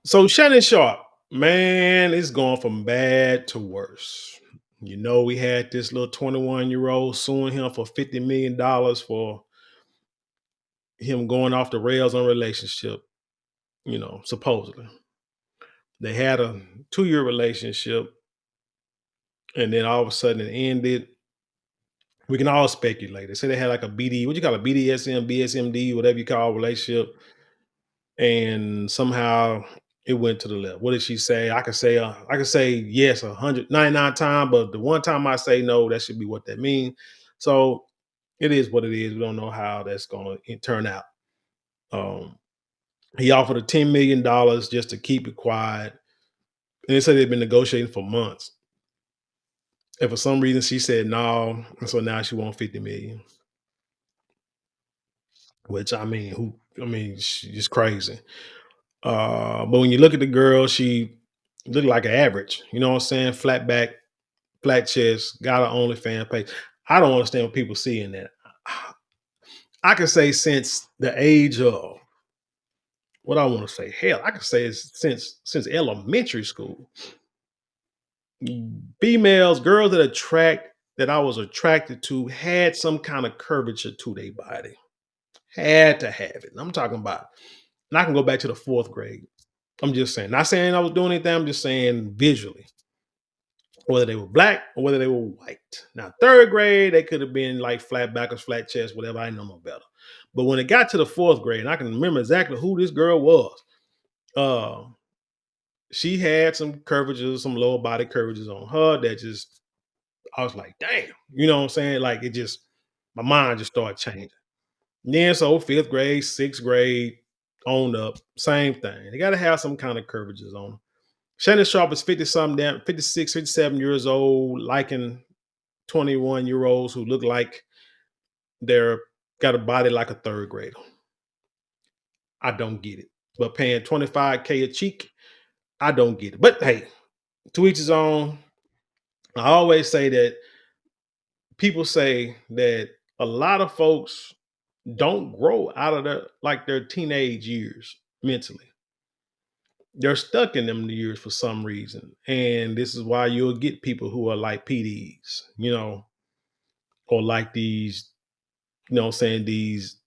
So Shannon Sharpe, man, it's going from bad to worse. We had this little 21-year-old suing him for $50 million for him going off the rails on relationship, supposedly. They had a 2-year relationship and then all of a sudden it ended. We can all speculate. They say they had like a BD, what you call a BDSM, BSMD, whatever you call relationship, and somehow it went to the left. What did she say? I could say yes 199 times, but the one time I say no, that should be what that means. So it is what it is. We don't know how that's going to turn out. Um, he offered her $10 million just to keep it quiet, and they said they've been negotiating for months. And for some reason, she said no, and so now she wants 50 million. Which I mean, who? I mean, she's crazy. But when you look at the girl, she looked like an average. You know what I'm saying? Flat back, flat chest, got her OnlyFans page. I don't understand what people see in that. I can say since the age of what I want to say, hell, I can say it's since elementary school. Females, girls that I was attracted to had some kind of curvature to their body. Had to have it. I'm talking about, and I can go back to the fourth grade. I'm just saying, not saying I was doing anything. I'm just saying visually, whether they were black or whether they were white. Now, third grade, they could have been like flat backers, flat chest, whatever. I know no better. But when it got to the fourth grade, and I can remember exactly who this girl was, uh, she had some curvatures, some lower body curvatures on her that just, I was like, damn, you know what I'm saying? Like it just, my mind just started changing. Then so fifth grade, sixth grade, on up, same thing. They got to have some kind of curvatures on them. Shannon Sharpe is 50 something, down, 56, 57 years old, liking 21-year-olds who look like they're got a body like a third grader. I don't get it. But paying 25K a cheek, I don't get it. But hey, to each his own. I always say that people say that a lot of folks don't grow out of their teenage years mentally. They're stuck in them years for some reason. And this is why you'll get people who are like PDs, or like these, what I'm saying, these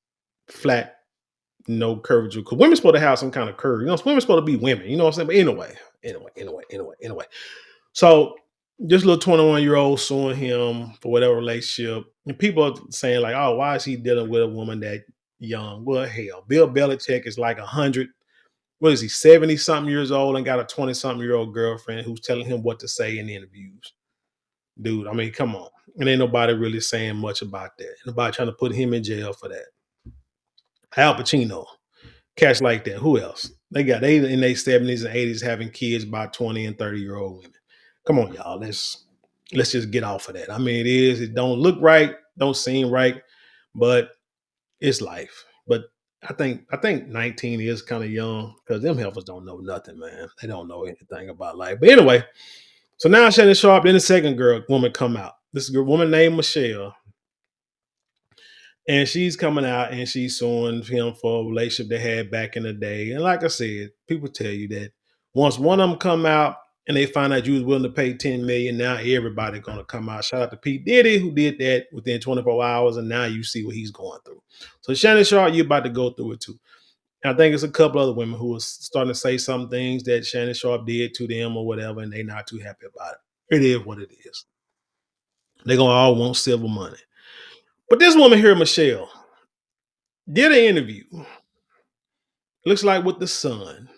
flat, no curvature. Because women's supposed to have some kind of curve. Women's supposed to be women, you know what I'm saying? But anyway. So this little 21-year-old suing him for whatever relationship. And people are saying, like, oh, why is he dealing with a woman that young? Well, hell, Bill Belichick is like 100. What is he, 70 something years old and got a 20 something year old girlfriend who's telling him what to say in interviews? Dude, I mean, come on. And ain't nobody really saying much about that. Nobody trying to put him in jail for that. Al Pacino, cats like that. Who else? They in their 70s and 80s having kids by 20 and 30-year-old women. Come on, y'all. Let's just get off of that. I mean, it don't look right, don't seem right, but it's life. But I think 19 is kind of young because them heifers don't know nothing, man. They don't know anything about life. But anyway, so now Shannon Sharpe, then the second woman come out. This girl, woman named Michele, and she's coming out and she's suing him for a relationship they had back in the day. And like I said, people tell you that once one of them come out and they find out you was willing to pay 10 million, now everybody gonna come out. Shout out to Pete Diddy who did that within 24 hours, and now you see what he's going through. So Shannon Sharpe, you're about to go through it too. And I think it's a couple other women who are starting to say some things that Shannon Sharpe did to them or whatever, and they're not too happy about it. It is what it is. They're gonna all want silver money. But this woman here, Michele, did an interview. Looks like with the Sun.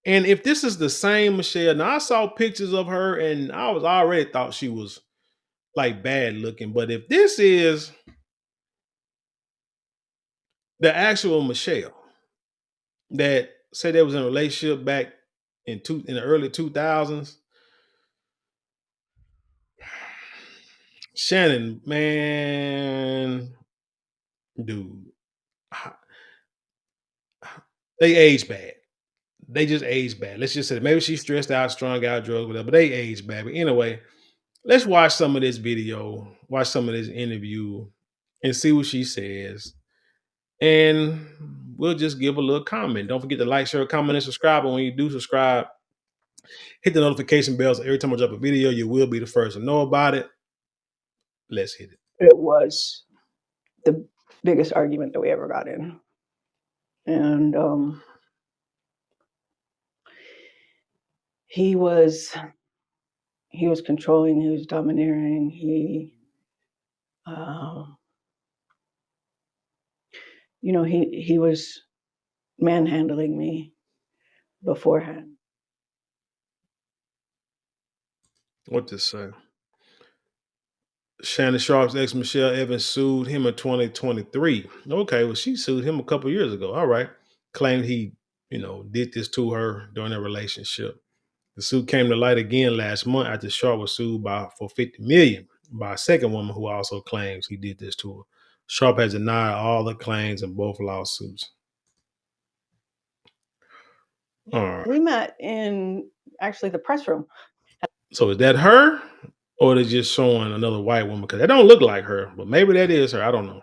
And if this is the same Michele, now I saw pictures of her and I was already thought she was like bad looking. But if this is the actual Michele that said they was in a relationship back in the early 2000s, Shannon, man, dude, they age bad. They just age bad. Let's just say maybe she's stressed out, strung out, drugs, whatever, but they age bad. But anyway, let's watch some of this video, watch some of this interview, and see what she says. And we'll just give a little comment. Don't forget to like, share, comment, and subscribe. And when you do subscribe, hit the notification bells. Every time I drop a video, you will be the first to know about it. Let's hit it. It was the biggest argument that we ever got in. And he was controlling, he was domineering, he was manhandling me beforehand. What to say? Shannon Sharpe's ex Michele Evans sued him in 2023. Okay, well, she sued him a couple years ago. All right. Claimed he, did this to her during their relationship. The suit came to light again last month after Sharpe was sued for $50 million by a second woman who also claims he did this to her. Sharpe has denied all the claims in both lawsuits. All right. We met in actually the press room. So is that her, or they're just showing another white woman? Because that don't look like her, but maybe that is her. I don't know.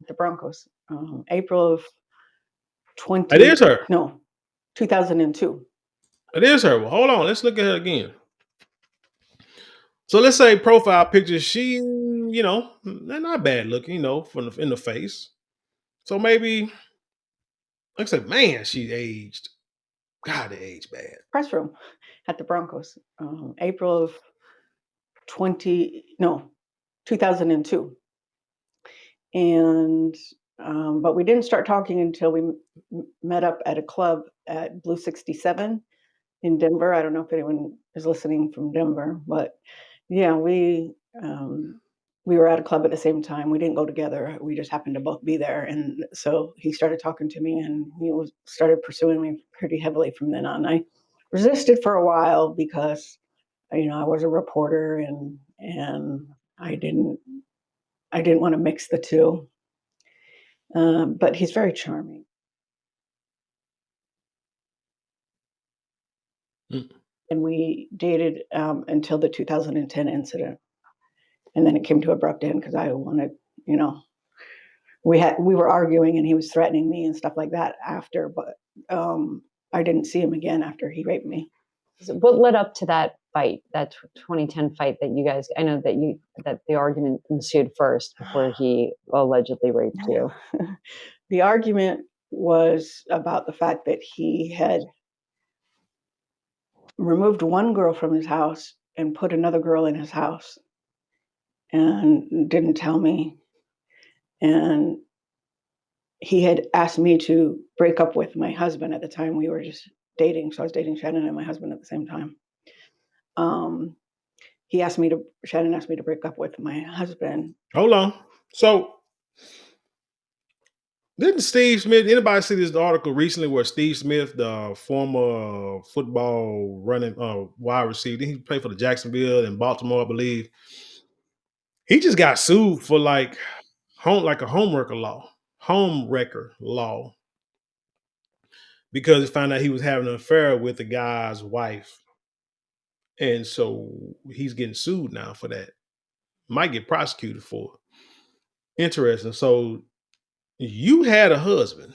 The Broncos, April of It is her. 2002. It is her. Well, hold on. Let's look at her again. So let's say profile picture. She, they're not bad looking, from in the face. So maybe, like I said, man, she aged. God, they aged bad. Press room at the Broncos, April of 2002. And but we didn't start talking until we met up at a club at Blue 67 in Denver. I don't know if anyone is listening from Denver, but yeah, we were at a club at the same time. We didn't go together. We just happened to both be there. And so he started talking to me, and he started pursuing me pretty heavily from then on. I resisted for a while because, I was a reporter, and I didn't want to mix the two. But he's very charming. Mm. And we dated until the 2010 incident. And then it came to abrupt end because I wanted, we were arguing and he was threatening me and stuff like that after, but I didn't see him again after he raped me. So what led up to that fight, that 2010 fight that you guys, I know that the argument ensued first before he allegedly raped you? The argument was about the fact that he had removed one girl from his house and put another girl in his house and didn't tell me. And he had asked me to break up with my husband at the time. We were just dating. So I was dating Shannon and my husband at the same time. Shannon asked me to break up with my husband. Hold on. So didn't Steve Smith, anybody see this article recently where Steve Smith, the former football running wide receiver, he played for the Jacksonville and Baltimore, I believe. He just got sued for a home wrecker law, because he found out he was having an affair with the guy's wife. And so he's getting sued now for that. Might get prosecuted for it. Interesting. So you had a husband.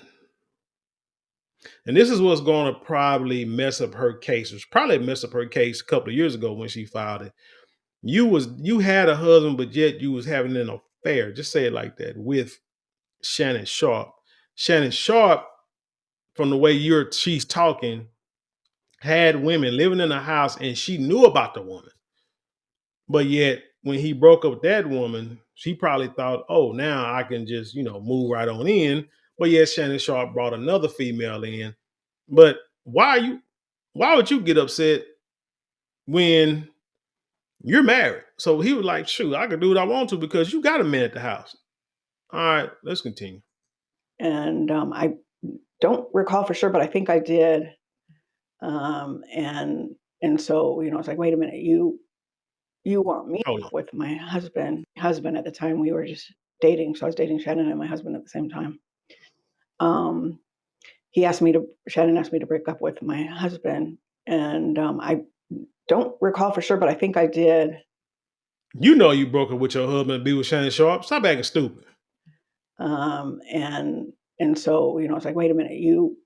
And this is what's going to probably mess up her case. It was probably messed up her case a couple of years ago when she filed it. You had a husband, but yet you was having an affair, just say it like that, with Shannon Sharpe. Shannon Sharpe, from the way she's talking, had women living in the house and she knew about the woman. But yet when he broke up with that woman, she probably thought, oh, now I can just, move right on in. But yet Shannon Sharpe brought another female in. But why would you get upset when you're married? So he was like, shoot, I can do what I want to because you got a man at the house. All right, let's continue. And I don't recall for sure, but I think I did. And so, it's like, wait a minute, you want me with my husband at the time. We were just dating. So I was dating Shannon and my husband at the same time. Shannon asked me to break up with my husband. And I don't recall for sure, but I think I did. You broke up with your husband and be with Shannon Sharpe. Stop acting stupid. And And so, it's like, wait a minute, you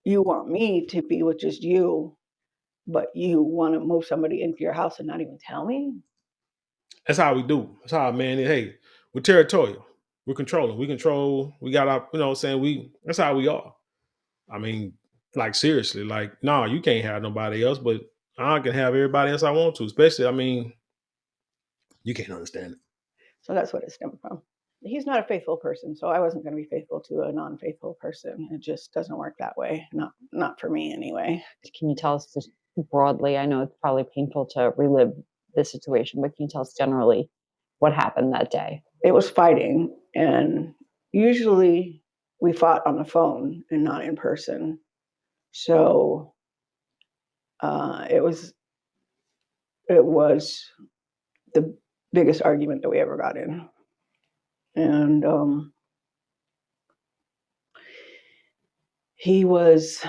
want me to be with just you, but you want to move somebody into your house and not even tell me? That's how we do. That's how, man. Hey, we're territorial. We're controlling. We control. We got our, what I'm saying? That's how we are. I mean, like seriously, like, no, you can't have nobody else, but I can have everybody else I want to. Especially, I mean, you can't understand it. So that's what it stemmed from. He's not a faithful person, so I wasn't going to be faithful to a non-faithful person. It just doesn't work that way. Not for me anyway. Can you tell us just broadly? I know it's probably painful to relive this situation, but can you tell us generally what happened that day? It was fighting, and usually we fought on the phone and not in person. So it was the biggest argument that we ever got in, and he was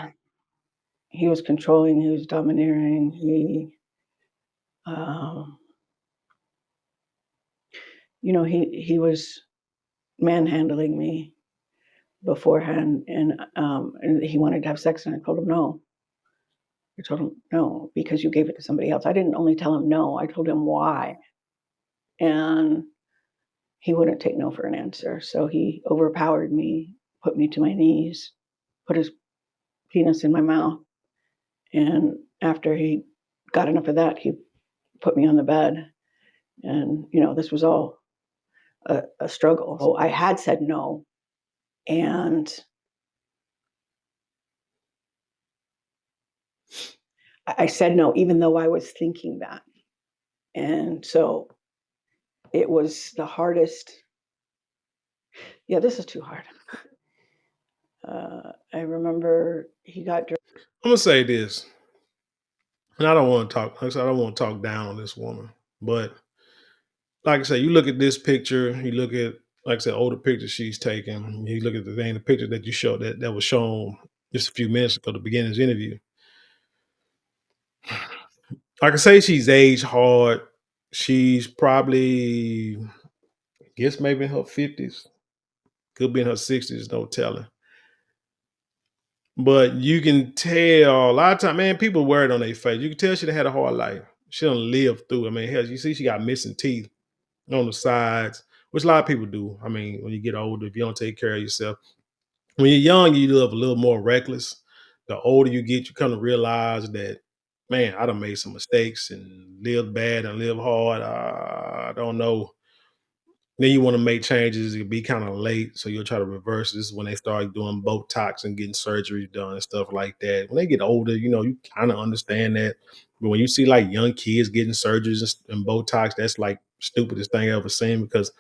controlling, he was domineering, he was manhandling me beforehand, and he wanted to have sex, and I told him no. I told him no because you gave it to somebody else. I didn't only tell him no, I told him why, and he wouldn't take no for an answer. So he overpowered me, put me to my knees, put his penis in my mouth, and after he got enough of that, he put me on the bed, and this was all a struggle. So I had said no, and I said no, even though I was thinking that. And so it was the hardest. Yeah, this is too hard. I remember he got. I'm gonna say this, and I don't want to talk. Like I said, I don't want to talk down on this woman, but like I said, you look at this picture, you look at, like I said, older pictures she's taken. You look at the picture that you showed that was shown just a few minutes ago, the beginning of this interview. I can say she's aged hard. She's probably, I guess, maybe in her 50s. Could be in her 60s, no telling. But you can tell a lot of time, man, people wear it on their face. You can tell she done had a hard life. She done lived through. I mean, hell, you see she got missing teeth on the sides, which a lot of people do. I mean, when you get older, if you don't take care of yourself. When you're young, you live a little more reckless. The older you get, you kind of realize that, man, I done made some mistakes and lived bad and lived hard. I don't know. Then you want to make changes. It'll be kind of late, so you'll try to reverse. This is when they start doing Botox and getting surgery done and stuff like that. When they get older, you kind of understand that. But when you see like young kids getting surgeries and Botox, that's like stupidest thing I ever seen because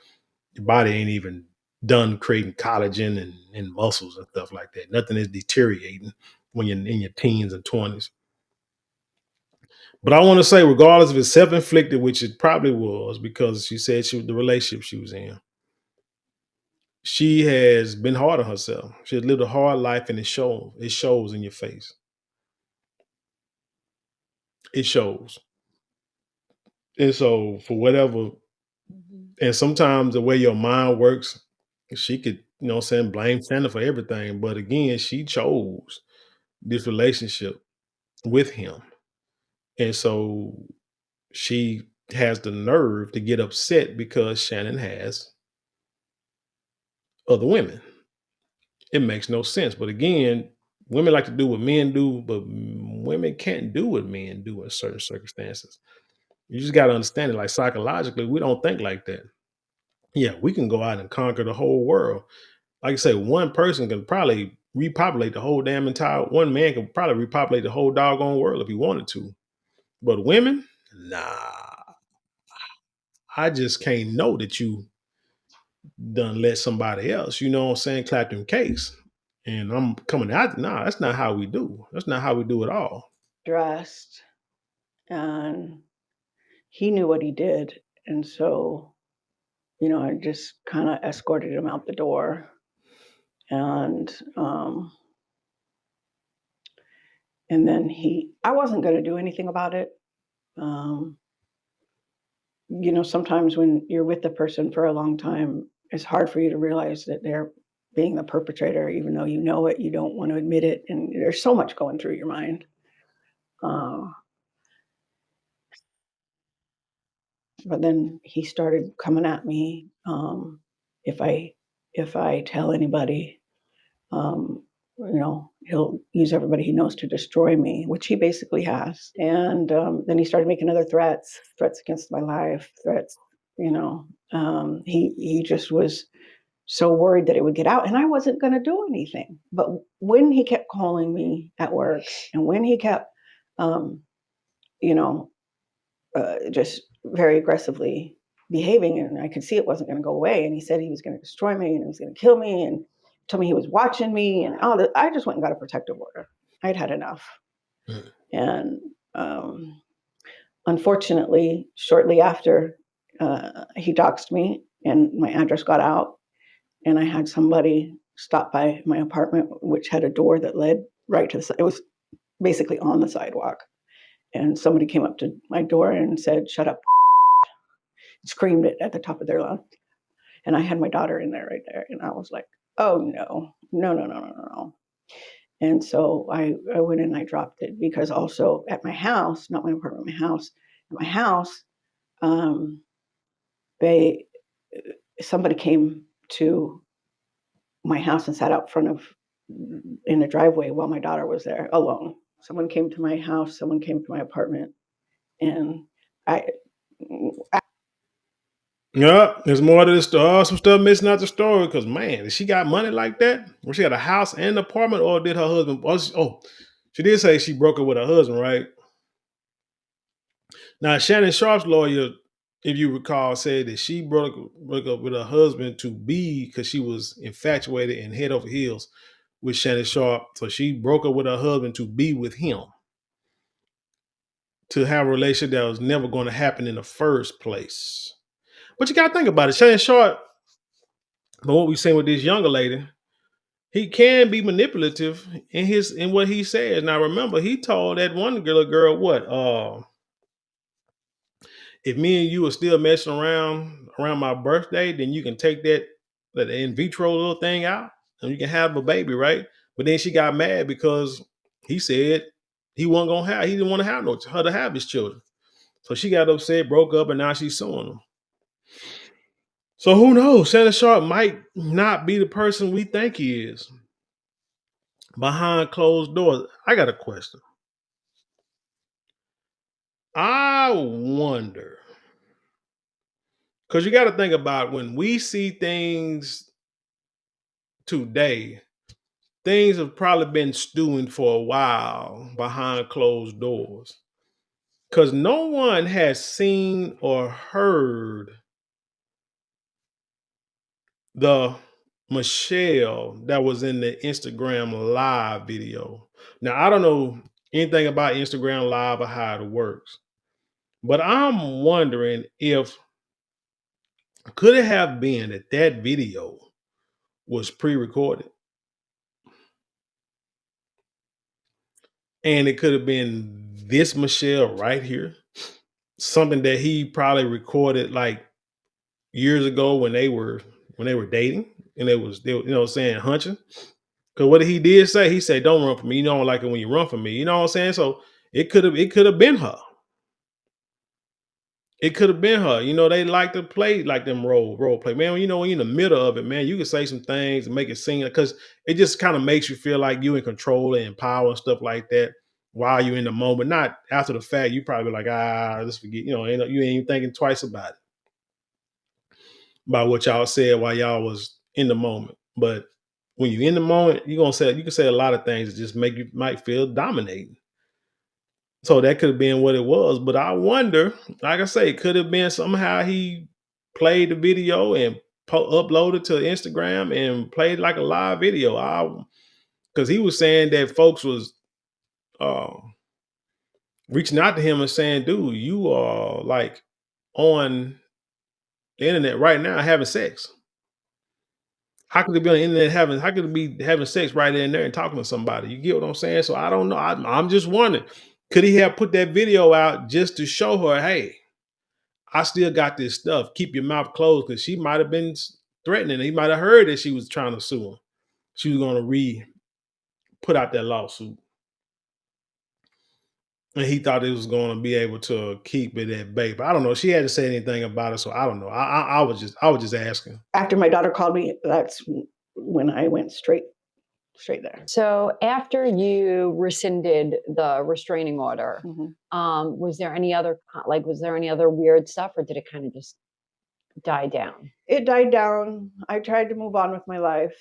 your body ain't even done creating collagen and muscles and stuff like that. Nothing is deteriorating when you're in your teens and 20s. But I want to say, regardless if it's self-inflicted, which it probably was, because she said the relationship she was in, she has been hard on herself. She has lived a hard life, and it shows. It shows in your face. It shows. And so, for whatever, and sometimes the way your mind works, she could, blame Santa for everything. But again, she chose this relationship with him. And so she has the nerve to get upset because Shannon has other women. It makes no sense. But again, women like to do what men do, but women can't do what men do in certain circumstances. You just got to understand it. Like psychologically, we don't think like that. Yeah, we can go out and conquer the whole world. Like I say, one person can probably repopulate the whole damn entire. One man can probably repopulate the whole doggone world if he wanted to. But women, nah. I just can't know that you done let somebody else, you know what I'm saying, clap them cakes. And I'm coming out, nah, that's not how we do. That's not how we do it all. Dressed, and he knew what he did. And so, I just kind of escorted him out the door. And then I wasn't going to do anything about it. Sometimes when you're with the person for a long time, it's hard for you to realize that they're being the perpetrator, even though you know it, you don't want to admit it, and there's so much going through your mind. But then he started coming at me, if I tell anybody, he'll use everybody he knows to destroy me, which he basically has. And then he started making other threats against my life, threats. He just was so worried that it would get out, and I wasn't going to do anything. But when he kept calling me at work, and when he kept, you know, just very aggressively behaving, and I could see it wasn't going to go away. And he said he was going to destroy me and he was going to kill me, and told me he was watching me, and all that. I just went and got a protective order. I'd had enough. Mm. And unfortunately, shortly after, he doxed me, and my address got out, and I had somebody stop by my apartment, which had a door that led right to the side. It was basically on the sidewalk. And somebody came up to my door and said, "Shut up," screamed it at the top of their lungs. And I had my daughter in there right there. And I was like, oh, no, no, no, no, no, no. And so I went in and I dropped it, because also at my house, not my apartment, at my house, somebody came to my house and sat out front of, in the driveway while my daughter was there alone. Someone came to my house, someone came to my apartment, and yeah, there's more to the story. Some stuff missing out the story, because man, did she got money like that? Or she got a house and an apartment, or did her husband? She did say she broke up with her husband, right? Now, Shannon Sharpe's lawyer, if you recall, said that she broke up with her husband to be, because she was infatuated and head over heels with Shannon Sharpe. So she broke up with her husband to be with him, to have a relationship that was never going to happen in the first place. But you got to think about it. Shannon Sharpe, but what we've seen with this younger lady, he can be manipulative in what he says. Now, remember, he told that one girl what? If me and you are still messing around my birthday, then you can take that in vitro little thing out and you can have a baby, right? But then she got mad because he said he didn't want to have her to have his children. So she got upset, broke up, and now she's suing him. So who knows? Shannon Sharpe might not be the person we think he is behind closed doors. I got a question. I wonder, because you got to think about when we see things today, things have probably been stewing for a while behind closed doors, because no one has seen or heard the Michele that was in the Instagram live video. Now, I don't know anything about Instagram live or how it works, but I'm wondering if could it have been that video was pre-recorded, and it could have been this Michele right here, something that he probably recorded like years ago when they were dating, and they were saying hunching. Because what he did say, he said, "Don't run from me. You don't like it when you run from me." You know what I'm saying? So it could have been her. It could have been her. They like to play like them role play, man. When you're in the middle of it, man, you can say some things and make it seem, because it just kind of makes you feel like you in control and power and stuff like that while you're in the moment. Not after the fact. You probably like, let's forget. You ain't even thinking twice about what y'all said while y'all was in the moment. But when you're in the moment, you can say a lot of things that just might feel dominating. So that could have been what it was. But I wonder, like I say, it could have been somehow he played the video and uploaded to Instagram and played like a live video. Because he was saying that folks was uh, reaching out to him and saying, "Dude, you are like on the internet right now having sex." How could it be on the internet how could it be having sex right in there and talking to somebody? You get what I'm saying? So I don't know. I'm just wondering, could he have put that video out just to show her, hey, I still got this stuff. Keep your mouth closed, because she might have been threatening. He might have heard that she was trying to sue him. she was going to put out that lawsuit. And he thought it was going to be able to keep it at bay. But I don't know. She hadn't said anything about it, so I don't know. I was just asking. After my daughter called me, that's when I went straight there. So after you rescinded the restraining order, was there any other weird stuff, or did it kind of just die down? It died down. I tried to move on with my life.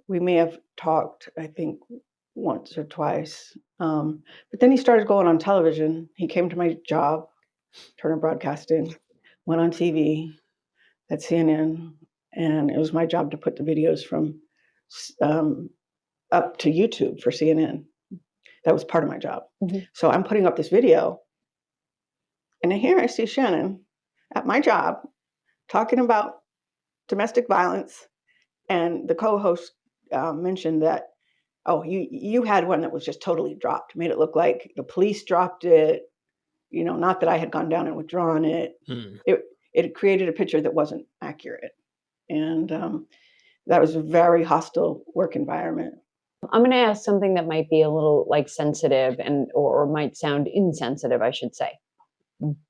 We may have talked, I think, once or twice. But then he started going on television. He came to my job, Turner Broadcasting, went on TV at CNN, and it was my job to put the videos from up to YouTube for CNN. That was part of my job. So I'm putting up this video, and here I see Shannon at my job talking about domestic violence, and the co-host mentioned that, oh, you had one that was just totally dropped, made it look like the police dropped it, not that I had gone down and withdrawn it. It created a picture that wasn't accurate. And that was a very hostile work environment. I'm going to ask something that might be a little sensitive or might sound insensitive, I should say.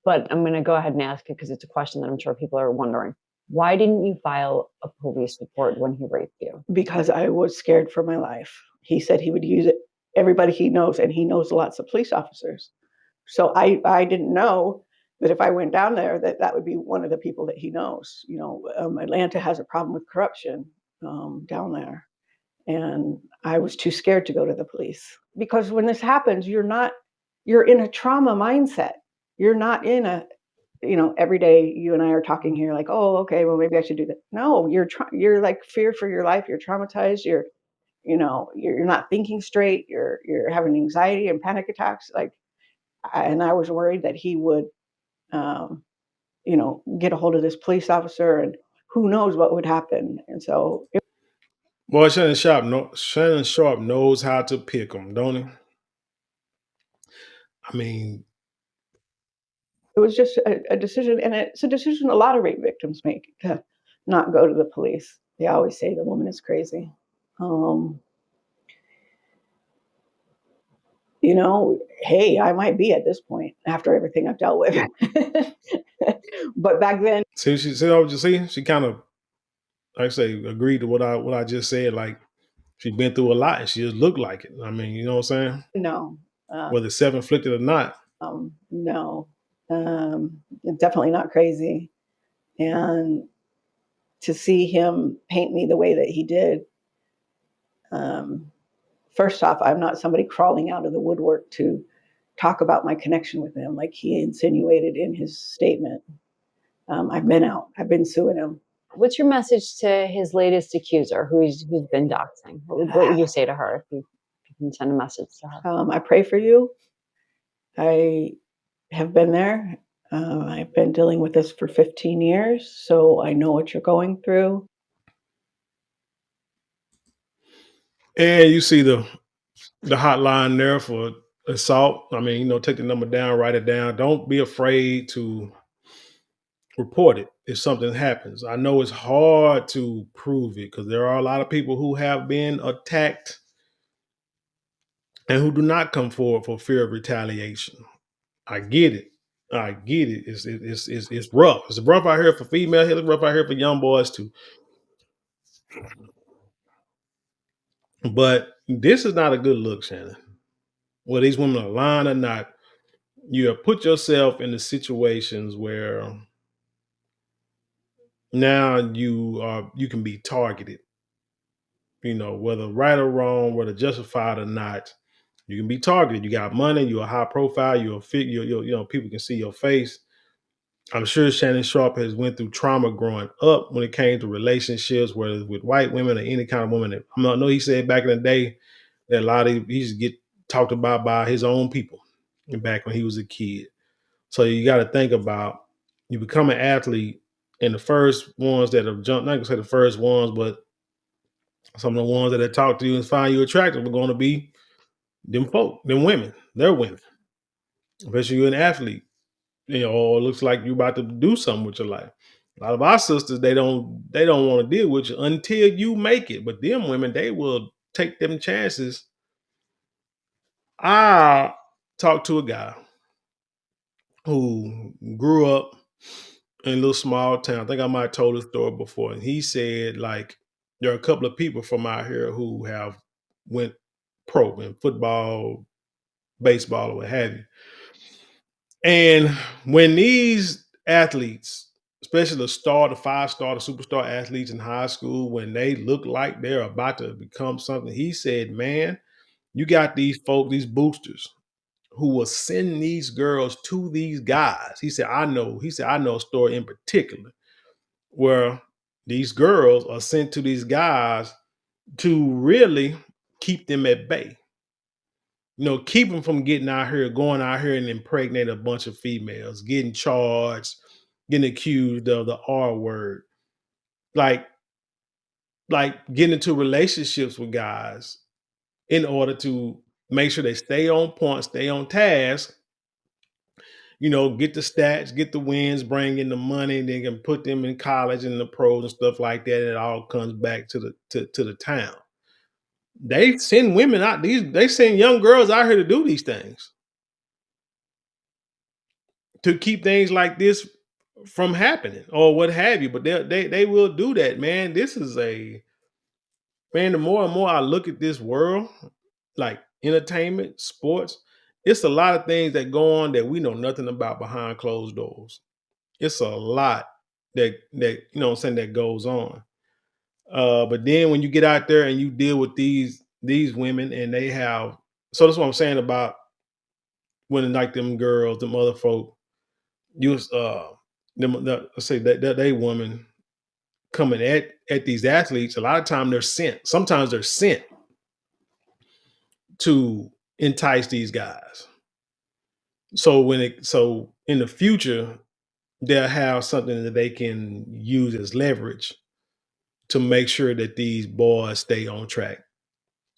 But I'm going to go ahead and ask it because it's a question that I'm sure people are wondering. Why didn't you file a police report when he raped you? Because I was scared for my life. He said he would use it. Everybody he knows, and he knows lots of police officers. So I didn't know that if I went down there, that would be one of the people that he knows. Atlanta has a problem with corruption down there. And I was too scared to go to the police. Because when this happens, you're in a trauma mindset. You're not in a, every day you and I are talking here like, oh, okay, well, maybe I should do that. No, you're like fear for your life. You're traumatized. You're not thinking straight. You're having anxiety and panic attacks. And I was worried that he would, get a hold of this police officer, and who knows what would happen. And so, Boy, Shannon Sharpe knows how to pick them, don't he? I mean, it was just a decision, and it's a decision a lot of rape victims make, to not go to the police. They always say the woman is crazy. Hey, I might be at this point after everything I've dealt with. But back then, she kind of, like I say, agreed to what I just said. Like, she's been through a lot, and she just looked like it. I mean, you know what I'm saying? No. Whether it's self-inflicted or not. No. Definitely not crazy. And to see him paint me the way that he did, first off, I'm not somebody crawling out of the woodwork to talk about my connection with him like he insinuated in his statement. I've been out. I've been suing him. What's your message to his latest accuser, who's been doxing? What would you say to her if you can send a message to her? I pray for you. I have been there. I've been dealing with this for 15 years, so I know what you're going through. And you see the hotline there for assault. I mean, take the number down, write it down. Don't be afraid to report it if something happens. I know it's hard to prove it because there are a lot of people who have been attacked and who do not come forward for fear of retaliation. I get it. It's rough. It's rough out here for female. It's rough out here for young boys too. But this is not a good look, Shannon. Whether these women are lying or not, you have put yourself in the situations where now you can be targeted. Whether right or wrong, whether justified or not, you can be targeted. You got money. You're a high profile. You're a fit. People can see your face. I'm sure Shannon Sharpe has went through trauma growing up when it came to relationships, whether with white women or any kind of woman. I know he said back in the day that a lot of he used to get talked about by his own people back when he was a kid. So you got to think about, you become an athlete, and the first ones that have jumped, not gonna say the first ones, but some of the ones that have talked to you and find you attractive are going to be them folk, them women. They're women. Especially you're an athlete. Or it looks like you're about to do something with your life. A lot of our sisters, they don't want to deal with you until you make it. But them women, they will take them chances. I talked to a guy who grew up in a little small town. I think I might have told this story before. And he said, like, there are a couple of people from out here who have went pro in football, baseball, or what have you. And when these athletes, especially the 5-star, the superstar athletes in high school, when they look like they're about to become something, he said, man, you got these folks, these boosters, who will send these girls to these guys. He said, I know a story in particular where these girls are sent to these guys to really keep them at bay. Keep them from getting out here, going out here and impregnate a bunch of females, getting charged, getting accused of the R word, like getting into relationships with guys in order to make sure they stay on point, stay on task, get the stats, get the wins, bring in the money, they can put them in college and the pros and stuff like that. It all comes back to the town. They send women out, they send young girls out here to do these things, to keep things like this from happening or what have you. But they will do that, man. This is the more and more I look at this world, like entertainment, sports, it's a lot of things that go on that we know nothing about behind closed doors. It's a lot that what I'm saying, that goes on. But then when you get out there and you deal with these women and they have, so that's what I'm saying about when, like, them girls, them other folk, use let's say that they woman coming at these athletes. A lot of time they're sent. Sometimes they're sent to entice these guys. So in the future, they'll have something that they can use as leverage to make sure that these boys stay on track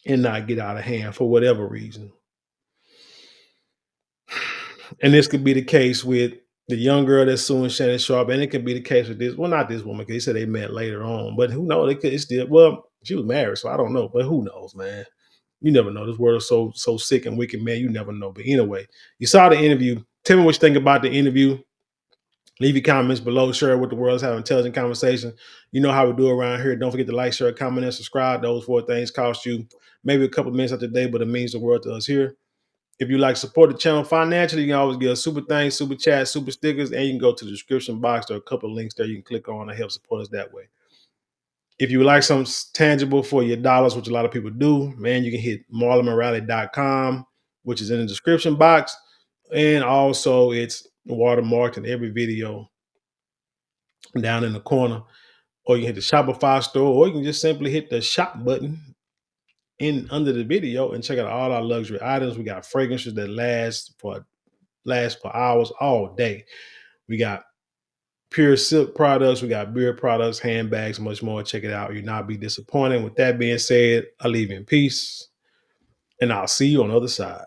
and not get out of hand for whatever reason. And this could be the case with the young girl that's suing Shannon Sharpe, and it could be the case with this. Well, not this woman, because they said they met later on, but who knows? They could, it's still, well, she was married, so I don't know, but who knows, man? You never know. This world is so sick and wicked, man. You never know. But anyway, you saw the interview. Tell me what you think about the interview. Leave your comments below. Share it with the world. Let's have an intelligent conversation. You know how we do around here. Don't forget to like, share, comment, and subscribe. Those 4 things cost you maybe a couple minutes of the day, but it means the world to us here. If you like to support the channel financially, you can always get a super thanks, super chat, super stickers, and you can go to the description box. There are a couple of links there you can click on to help support us that way. If you would like something tangible for your dollars, which a lot of people do, man, you can hit marlonmorale.com, which is in the description box. And also it's watermarked in every video down in the corner. Or you can hit the Shopify store, or you can just simply hit the shop button in under the video and check out all our luxury items. We got fragrances that last for hours, all day. We got pure silk products, we got beard products, handbags, much more. Check it out. You'll not be disappointed. With that being said, I leave you in peace, and I'll see you on the other side.